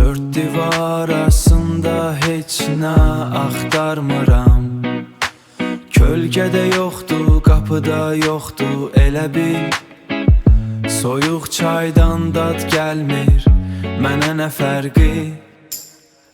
Dört divar arasında heç nə axtarmıram. Kölgədə yoxdur, qapıda yoxdur, elə bil. Soyuq çaydan dad gəlmir, mənə nə fərqi?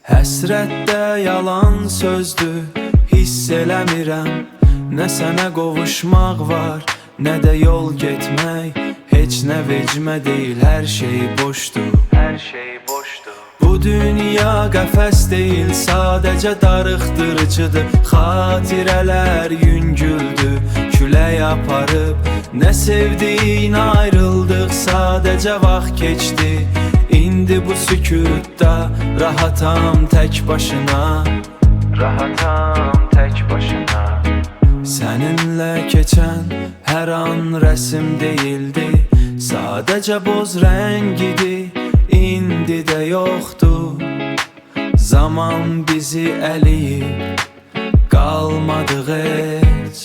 Həsrətdə yalan sözdür, hiss eləmirəm. Nə sənə qovuşmaq var, nə də yol getmək. Heç nə vecmə deyil, hər şey boşdur, hər şey boşdur. Bu dünya qəfəs deyil, sadəcə darıxdırıcıdır. Xatirələr yüngüldür, külək aparıb. Nə sevdiyin ayrıldıq, sadəcə vaxt keçdi. İndi bu sükutda rahatam tək başına, rahatam tək başına. Səninlə keçən hər an rəsm deyildi, sadəcə boz rəng idi. İndi də yoxdur, zaman bizi əliyib, qalmadıq heç.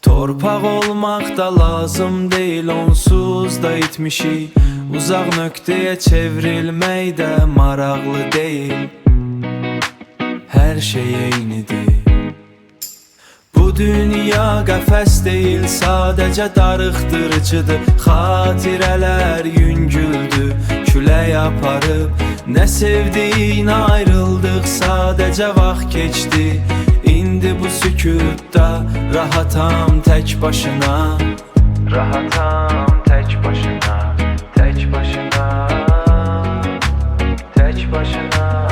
Torpaq olmaq da lazım deyil, onsuz da itmişik. Uzaq nöqtəyə çevrilmək də maraqlı deyil, hər şey eynidir. Bu dünya qəfəs deyil, sadəcə darıxdırıcıdır. Xatirələr yüngüldür, külək aparıb. Nə sevdiyin ayrıldıq, sadəcə vaxt keçdi. İndi bu sükutda rahatam tək başına, rahatam tək başına, tək başına, tək başına.